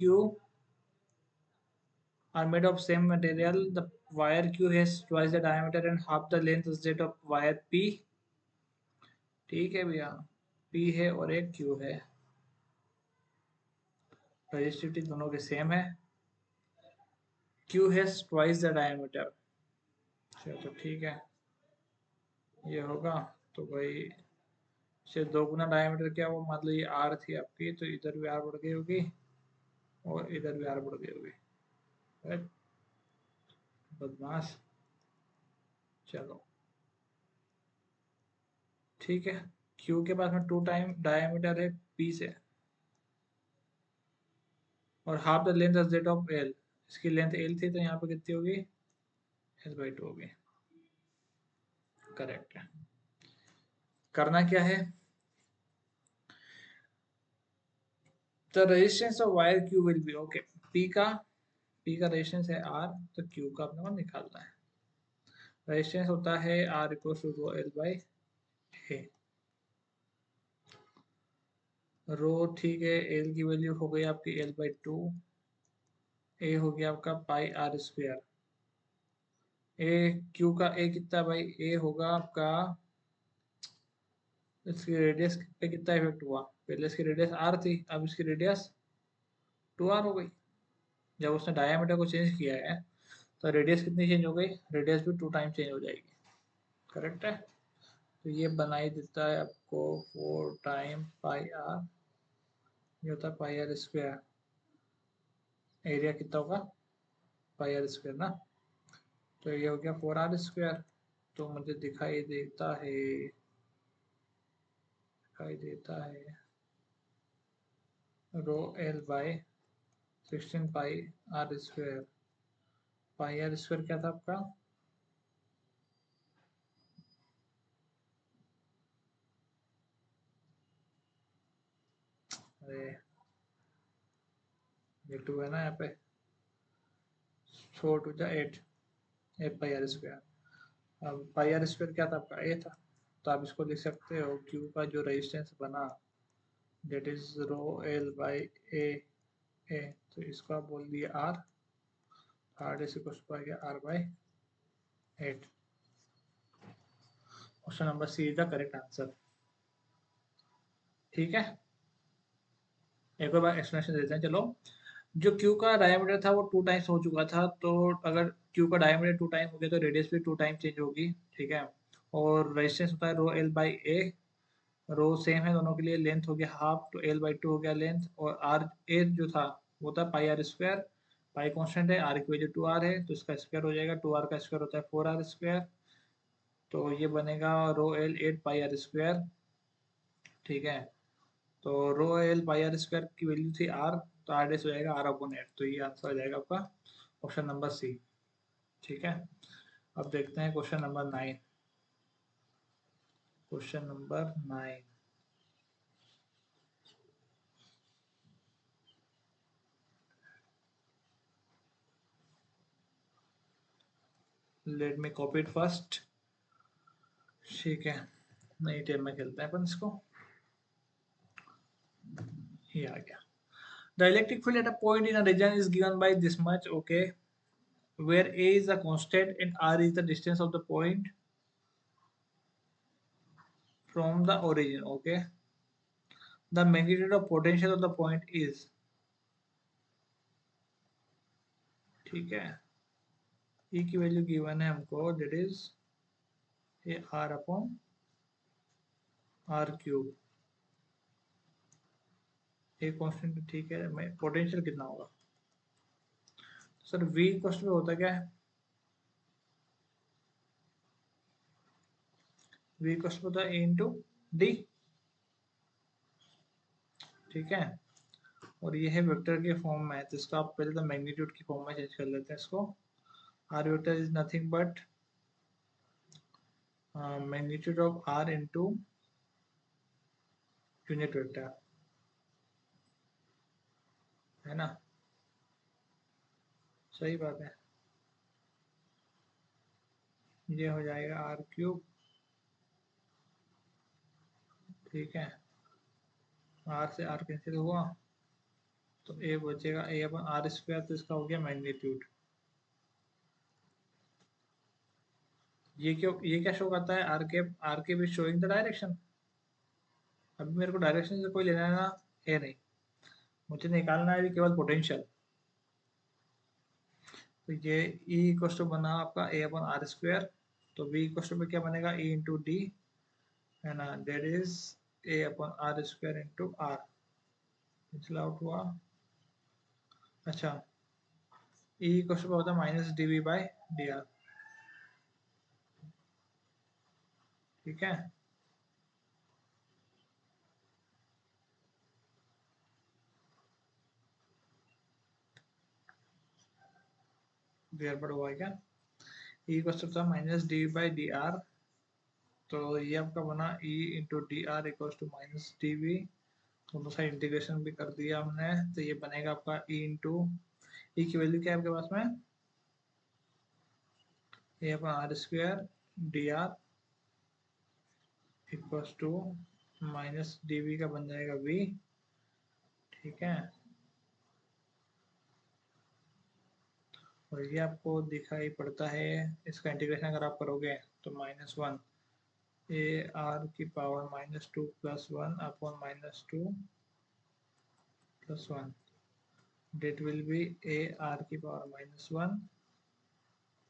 Q are made of same material. The wire Q has twice the diameter and half the length is that of wire P. ठीक है भैया, P है और एक Q है, resistivity दोनों के सेम है। Q has twice the diameter। चलो तो ठीक है, ये होगा तो भाई से दो गुना डायमीटर क्या हुआ, मान लो ये R थी आपकी, तो इधर भी R बढ़ गई होगी और इधर भी R बढ़ गई होगी। राइट, बदमाश। चलो ठीक है, Q के पास में 2 टाइम डायमीटर है P से और half the length that of L। इसकी लेंथ L थी तो यहाँ पे कितनी होगी, L/2 होगी। करेक्ट है। करना क्या है, the resistance of wire Q will be okay. P का रेजिस्टेंस है R, तो Q का अपने को निकालना है। रेजिस्टेंस होता है R equal to rho L by A. Rho ठीक है, L की वैल्यू हो गई आपकी L/2, ए हो गया आपका पाई आर स्क्वायर। ए क्यू का ए कितना भाई, ए होगा आपका, इसकी रेडियस पे कितना इफेक्ट हुआ, पहले इसकी रेडियस आर थी, अब इसकी रेडियस 2r हो गई। जब उसने डायमीटर को चेंज किया है तो रेडियस कितनी चेंज हो गई, रेडियस भी 2 टाइम चेंज हो जाएगी। करेक्ट है, तो ये बनाई देता है आपको 4 टाइम पाई आर, ये होता है पाई आर स्क्वायर। एरिया कितना होगा, पाई आर स्क्वायर ना, तो ये हो गया 4r स्क्वायर। तो मुझे दिखाई देता है rho L by 16 pi R square. Pi R square क्या था आपका, अरे ये 2 है ना यहाँ पे, 4 टू जा 8, 8 पाई आर स्क्वायर। अब पाई आर स्क्वायर क्या था आपका, ए था, तो आप इसको लिख सकते हो क्यू का जो रेजिस्टेंस बना that is rho L by A. ए तो इसको आप बोल दिए आर, हार्ड इस आ गया R by 8। Question number C is the correct answer. ठीक है, एक और बार एक्सप्लेनेशन देते हैं चलो। जो क्यू का डायमीटर था वो 2 टाइम्स हो चुका था, तो अगर क्यू का डायमीटर 2 टाइम हो गया तो रेडियस भी 2 टाइम चेंज होगी। ठीक है, और रेजिस्टेंस होता है rho L by A, rho same है दोनों के लिए, लेंथ हो गया हाफ, तो L/2 हो गया लेंथ, और आर ए जो था वो था पाई आर स्क्वायर। पाई कॉन्स्टेंट है, आर की वजह 2r है तो इसका स्क्वायर हो जाएगा, 2r का स्क्वायर होता है 4r स्क्वायर, तो ये बनेगा rho L 8 pi R square. ठीक है, तो rho L pi R square की वैल्यू थी आर, तो आर डेस हो जाएगा R/8, तो ये आंसर हो जाएगा आपका ऑप्शन नंबर सी। ठीक है, अब देखते हैं question number 9। Question number 9, let me copy it first. ठीक है, नई टेम में खेलते हैं अपन इसको, ये आ गया। The electric field at a point in a region is given by this much, okay, where A is a constant and R is the distance of the point from the origin, okay. The magnitude of potential of the point is, ठीक है, E की value given है हमको, that is A R upon R cube। A constant ठीक है, मैं potential कितना होगा सर, V क्वेश्चन में होता क्या है, V क्वेश्चन होता है A इंटू डी। ठीक है, और ये है वेक्टर के फॉर्म में, तो इसका आप पहले तो मैग्नीट्यूड की फॉर्म में चेंज कर लेते हैं इसको। R vector is nothing but magnitude of R into unit vector, है ना, सही बात है। ये हो जाएगा R³ ठीक है, R से R कैंसिल हुआ, तो ए बचेगा ए अपन आर स्क्वायर, तो इसका हो गया मैग्नीट्यूड। ये क्यों, ये क्या शो करता है, आर के विच शोइंग द डायरेक्शन। अभी मेरे को डायरेक्शन से कोई लेना देना है नहीं, मुझे निकालना है केवल पोटेंशियल। तो ये E इक्वल टू बना आपका ए अपन आर स्क्वायर, तो V इक्वल टू में क्या बनेगा, E इंटू डी, है ना, that is A upon R square into R. निचला आउट हुआ। अच्छा, E इक्वल टू होता है minus D V by D R. ठीक है, गड़बड़ हुआ है क्या। E इक्वल टू था minus D V by D R, तो ये आपका बना E into D R equal to minus D V. दोनों साइड इंटीग्रेशन भी कर दिया हमने, तो ये बनेगा आपका E इंटू, ई की वैल्यू क्या है आपके पास में, A upon R square D R equal to minus D V का बन जाएगा वी। ठीक है, और ये आपको दिखाई पड़ता है, इसका इंटीग्रेशन अगर आप करोगे तो -1 ए आर की power -2 plus 1 upon -2 plus 1, that will be A R की पावर -1,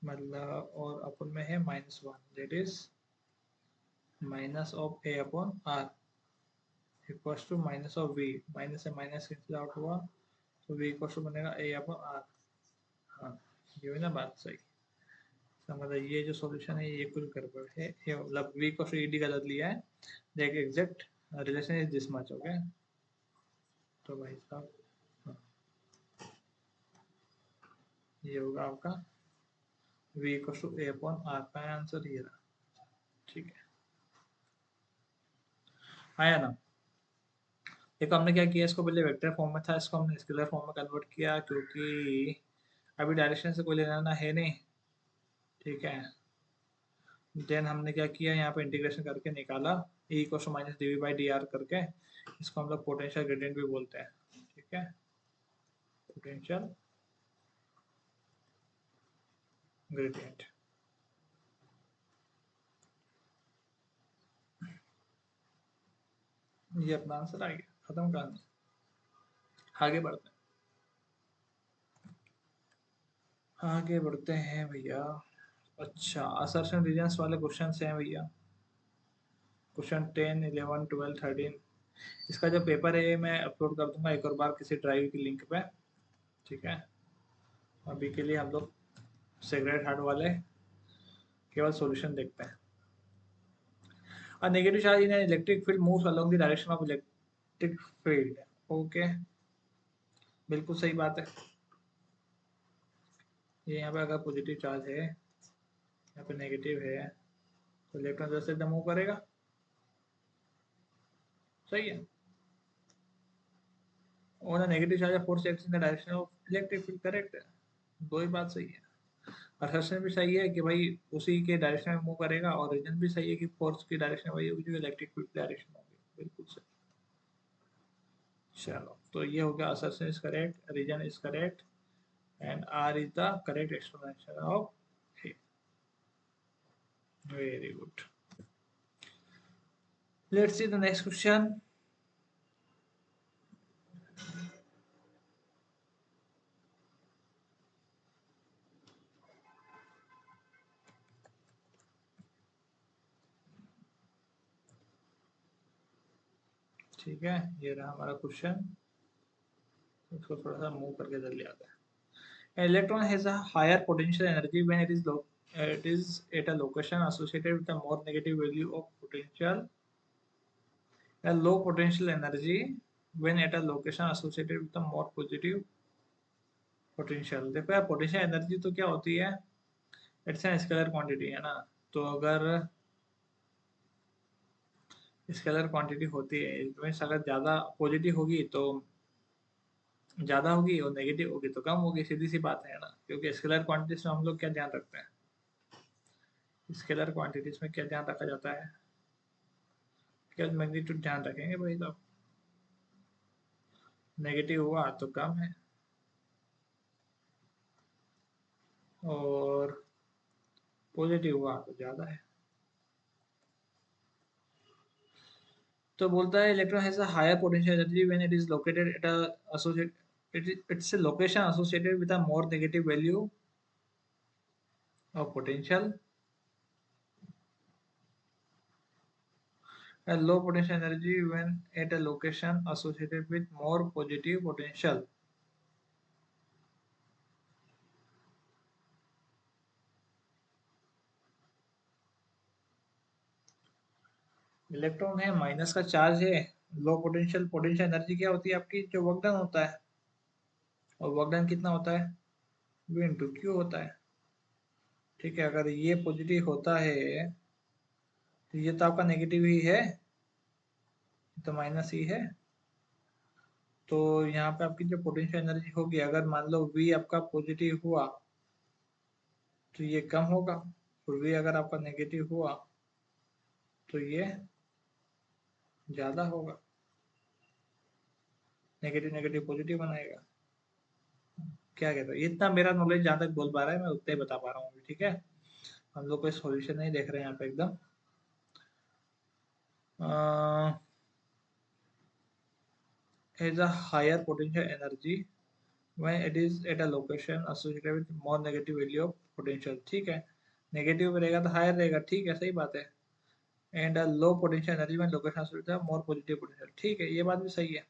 मतलब और अपन में है -1, that is minus of A upon R equal to minus of V, minus से माइनस कैंसिल आउट हुआ, तो वी इक्वल टू बनेगा ए अपॉन आर। हाँ, ये हुई ना बात सही। इसका मतलब ये जो सॉल्यूशन है ये कुछ गड़बड़ है, ये मतलब वी को ई डी गलत लिया है, देख exact relation is this much, okay. तो भाई साहब, हाँ, ये होगा आपका वी को ए अपॉन आर का आंसर ये रहा। ठीक है, आया ना। देखो हमने क्या किया, इसको पहले वेक्टर फॉर्म में था, इसको हमने स्केलर फॉर्म में कन्वर्ट किया, क्योंकि अभी डायरेक्शन से कोई लेना है नहीं। ठीक है, देन हमने क्या किया, यहाँ पे इंटीग्रेशन करके निकाला E equal to minus D V by D R करके, इसको हम लोग पोटेंशियल ग्रेडियंट भी बोलते हैं। ठीक है, पोटेंशियल ग्रेडियंट। ये अपना आंसर आ गया, खत्म कहानी, आगे बढ़ते हैं, आगे बढ़ते हैं भैया। अच्छा, असर्शन रीजन्स वाले क्वेश्चन हैं भैया, क्वेश्चन 10, 11, 12, 13। इसका जो पेपर है मैं अपलोड कर दूंगा एक और बार किसी ड्राइव की लिंक पे। ठीक है, अभी के लिए हम लोग सेक्रेट हार्ट वाले केवल सॉल्यूशन देखते हैं। A negative charge in an electric field moves along the direction of electric field. Okay, बिल्कुल सही बात है। ये यहाँ पे अगर पॉजिटिव चार्ज है, यहाँ पे नेगेटिव है, तो इलेक्ट्रॉन जैसे मूव करेगा। सही है, और negative charge force acts in the direction of electric field, correct है। दो ही बात सही है, असर्शन भी सही है कि भाई उसी के डायरेक्शन में मूव करेगा, और रीजन भी सही है कि फोर्स की डायरेक्शन वही होगी जो इलेक्ट्रिक फील्ड की डायरेक्शन होगी, बिल्कुल सही। चलो, तो ये हो गया, assertion is correct, reason is correct, and R is the correct explanation of A. Very good. Let's see the next question. ठीक है, ये रहा हमारा क्वेश्चन, इसको थोड़ा सा मूव करके इधर ले आता है। Electron has a higher potential energy when it is at a location associated with a more negative value of potential, a low potential energy when at a location associated with a more positive potential। देखो यार, potential energy तो क्या होती है, it's an scalar quantity, है ना। तो अगर स्केलर क्वांटिटी होती है, इसमें अगर ज़्यादा पॉजिटिव होगी तो ज़्यादा होगी, और नेगेटिव होगी तो कम होगी, सीधी सी बात है ना। क्योंकि स्केलर क्वांटिटीज में हम लोग क्या ध्यान रखते हैं, स्केलर क्वांटिटीज में क्या ध्यान रखा जाता है, क्या मैग्नीट्यूड ध्यान रखेंगे भाई साहब। नेगेटिव हुआ तो कम है, और पॉजिटिव हुआ तो ज़्यादा है। तो बोलता है electron has a higher potential energy when it is located at a associate its a location associated with a more negative value of potential, a low potential energy when at a location associated with more positive potential। Electron है, minus का charge है, low potential, potential energy क्या होती है आपकी, जो work done होता है, और वर्क डन कितना होता है, V इंटू क्यू होता है। ठीक है, अगर ये पॉजिटिव होता है तो ये तो आपका नेगेटिव ही है, तो माइनस ही है। तो यहाँ पे आपकी जो पोटेंशियल एनर्जी होगी, अगर मान लो V आपका पॉजिटिव हुआ तो ये कम होगा, और V अगर आपका नेगेटिव हुआ तो ये ज़्यादा होगा, नेगेटिव नेगेटिव पॉजिटिव बनाएगा। क्या कहते हो, इतना मेरा नॉलेज जहाँ तक बोल पा रहा है मैं उतना ही बता पा रहा हूँ, ठीक है। हम लोग कोई सॉल्यूशन नहीं देख रहे हैं यहाँ पे एकदम। Has a higher potential energy when it is at a location associated with more negative value of potential। ठीक है, नेगेटिव में रहेगा तो हायर रहेगा, ठीक है, सही बात है। And a low potential energy में location associated with more positive potential, ठीक है, ये बात भी सही है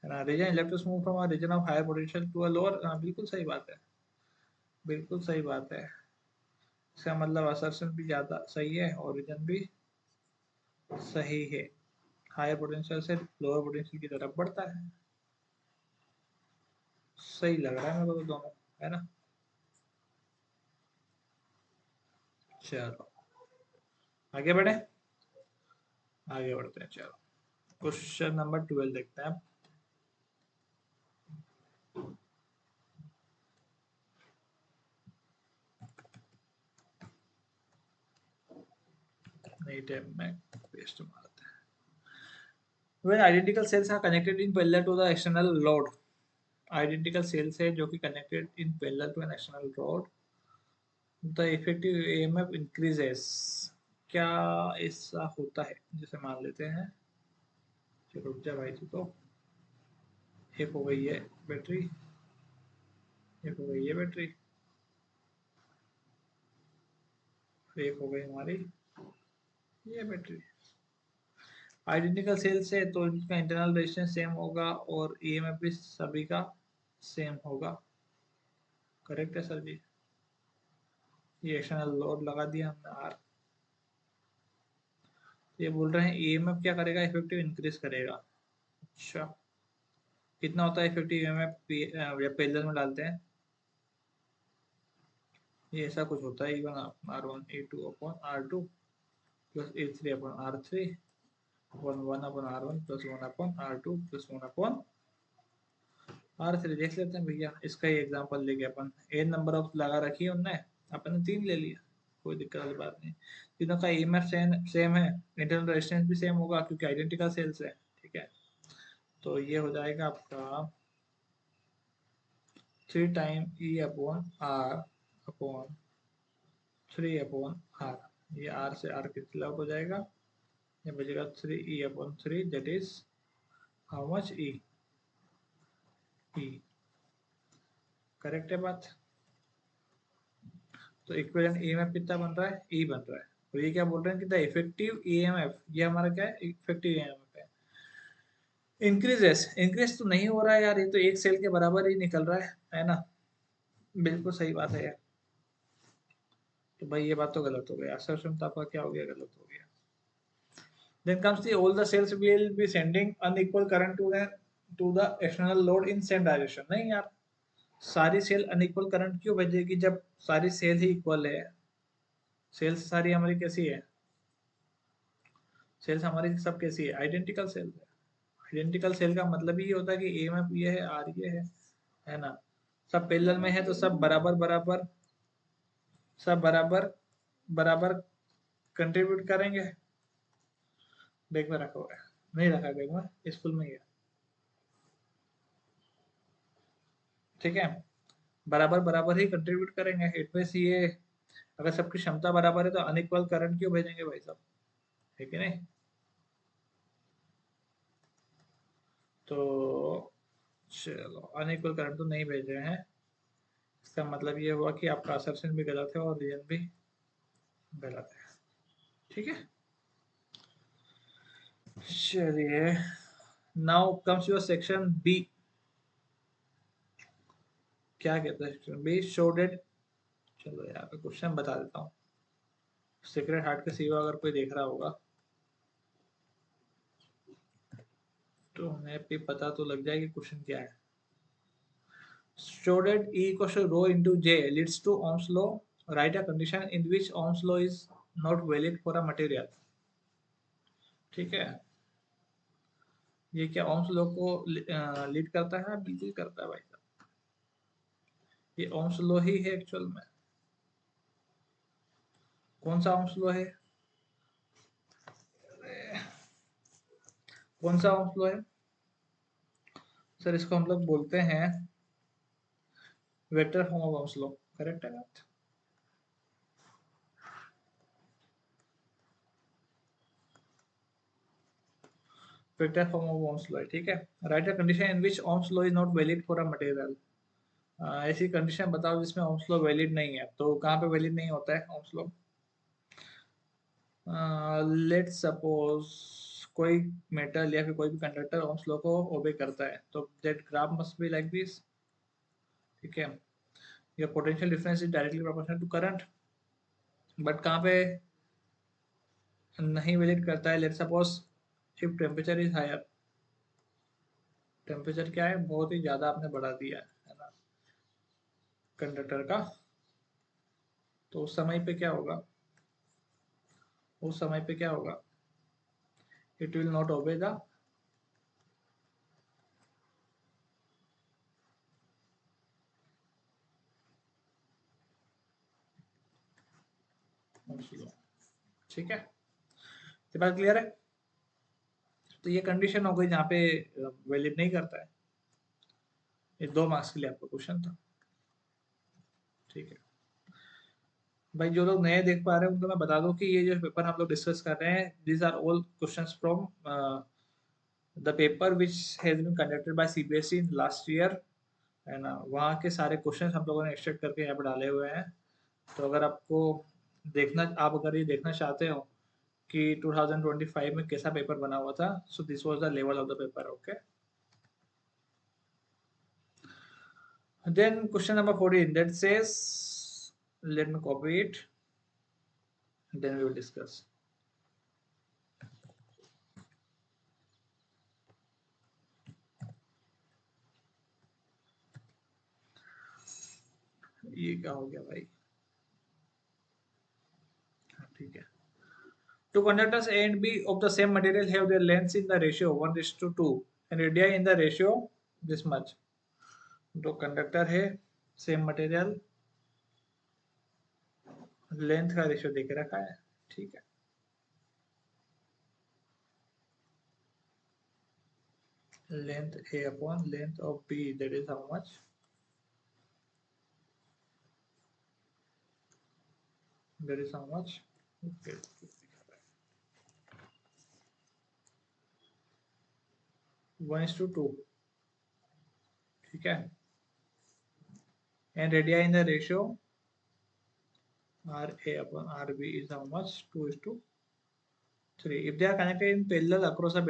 ना। Reason electrons move from a region of higher potential to a lower, बिल्कुल सही बात है, बिल्कुल सही बात है। इसका मतलब असर्शन भी ज़्यादा सही है और रीजन भी सही है, हायर पोटेंशियल से लोअर पोटेंशियल की तरफ बढ़ता है। सही लग रहा है मेरे को तो दोनों, है ना। चलो आगे बढ़े, आगे बढ़ते हैं, चलो क्वेश्चन नंबर 12 देखते हैं। नहीं टाइम में पेस्ट मारते हैं। When identical cells are connected in parallel to the external load, identical cells है जो कि connected in parallel to an external load, the effective EMF increases. क्या ऐसा होता है, जैसे मान लेते हैं, चलो रुक जा भाई, तो एक हो गई है बैटरी, एक हो गई है बैटरी, फिर एक हो गई हमारी ये बैटरी। आइडेंटिकल सेल्स है तो इनका इंटरनल रेजिस्टेंस सेम होगा और ईएमएफ भी सभी का सेम होगा। करेक्ट है सर जी। ये एक्सटर्नल लोड लगा दिया हमने आर। ये बोल रहे हैं ईएमएफ क्या करेगा, इफेक्टिव इंक्रीज करेगा। अच्छा, कितना होता है इफेक्टिव ईएमएफ या पैरेलल में डालते हैं, ये ऐसा कुछ होता है, even R one A two upon R two plus A three upon R three one one upon R one plus one upon R two plus one upon R three. देख लेते हैं भैया, इसका ही एग्जांपल लेके अपन एन नंबर ऑफ लगा रखी है उनने, अपन ने 3 ले लिया, कोई दिक्कत वाली बात नहीं। तीनों का ईएमएफ सेम है, इंटरनल रेजिस्टेंस भी सेम होगा क्योंकि आइडेंटिकल सेल्स है, ठीक है। तो ये हो जाएगा आपका 3 time E upon R upon 3 upon R, ये आर से आर कैंसिल आउट हो जाएगा, ये बचेगा 3 E upon 3, that is how much E, E. Correct है बात। तो इक्विवेलेंट ईएमएफ कितना बन रहा है, ई बन रहा है। और ये क्या बोल रहे हैं कि द इफेक्टिव ईएमएफ, ये हमारा क्या है, इफेक्टिव ईएमएफ है, इंक्रीजेस। इंक्रीज तो नहीं हो रहा है यार, ये तो एक सेल के बराबर ही निकल रहा है ना। बिल्कुल सही बात है यार। तो भाई ये बात तो गलत हो गई, असर्शन तो आपका क्या हो गया, गलत हो गया। Then comes the all the cells will be sending unequal current to the external load in same direction। नहीं यार, सारी सेल अनइक्वल करंट क्यों भेजेगी जब सारी सेल ही इक्वल है। सेल्स सारी हमारी कैसी है, सेल्स हमारी सब कैसी है, आइडेंटिकल सेल है। आइडेंटिकल सेल का मतलब ही होता है कि ए में ये है, आर ये है ना। सब पैरेलल में है तो सब बराबर बराबर, सब बराबर बराबर कंट्रीब्यूट करेंगे। बैग में रखा हुआ है, नहीं रखा बैग में, स्कूल में ही है। ठीक है, बराबर बराबर ही कंट्रीब्यूट करेंगे। इट मींस ये अगर सबकी क्षमता बराबर है तो अनइक्वल करंट क्यों भेजेंगे भाई साहब, है कि नहीं? तो चलो, अनइक्वल करंट तो नहीं भेज रहे हैं, इसका मतलब ये हुआ कि आपका असर्शन भी गलत है और रीजन भी गलत है। ठीक है, चलिए, now comes your section B. क्या कहते हैं सेक्शन बी? शो डेट, चलो यार क्वेश्चन बता देता हूँ, सीक्रेट हार्ट के सिवा अगर कोई देख रहा होगा तो उन्हें भी पता तो लग जाएगी क्वेश्चन क्या है। Show that E equals to rho into J leads to Ohm's law. Write a condition in which Ohm's law is not valid for a material. ठीक है, ये क्या Ohm's law को लीड करता है? बिल्कुल करता है भाई साहब, ये Ohm's law ही है एक्चुअल में। कौन सा Ohm's law है? कौन सा Ohm's law है सर? इसको हम लोग बोलते हैं vector form of Ohm's law। Correct है बात? Vector form of Ohm's law, ठीक है। Right a condition in which Ohm's law is not valid for a material. ऐसी कंडीशन बताओ जिसमें Ohm's law वैलिड नहीं है। तो कहाँ पे वैलिड नहीं होता है Ohm's law? लेट्स सपोज कोई मेटल या फिर कोई भी कंडक्टर ओम्स लॉ को ओबे करता है, तो that graph must be like this. ठीक है, your potential difference is directly proportional to current, but कहाँ पे नहीं वैलिड करता है? Let's suppose if temperature is higher, temperature क्या है, बहुत ही ज्यादा आपने बढ़ा दिया है ना कंडक्टर का, तो उस समय पे क्या होगा? उस समय पे क्या होगा? It will not obey the Ohm's law. ठीक है, ये बात क्लियर है? तो ये कंडीशन हो गई जहाँ पे वैलिड नहीं करता है। ये 2 मार्क्स के लिए आपका क्वेश्चन था। ठीक है भाई, जो लोग नए देख पा रहे हैं उनको मैं बता दूं कि ये जो पेपर हम लोग डिस्कस कर रहे हैं, these are all questions from the paper which has been conducted by CBSE in last year, है ना। वहाँ के सारे क्वेश्चंस हम लोगों ने एक्सट्रैक्ट करके यहाँ पे डाले हुए हैं। तो अगर आपको देखना, आप अगर ये देखना चाहते हो कि 2025 में कैसा पेपर बना हुआ था, so this was the level of the paper. Okay, then question number 14 that says, let me copy it, then we will discuss. ये क्या हो गया भाई? ठीक है, two conductors A and B of the same material have their lengths in the ratio 1:2 and radii in the ratio this much. दो conductor है, same material, length का रेशियो देके रखा है। ठीक है, length A upon length of B, that is how much? That is how much? Okay, 1:2। ठीक है, and radii in the ratio RA upon RB is how much? 2:3. If they are connected in parallel across a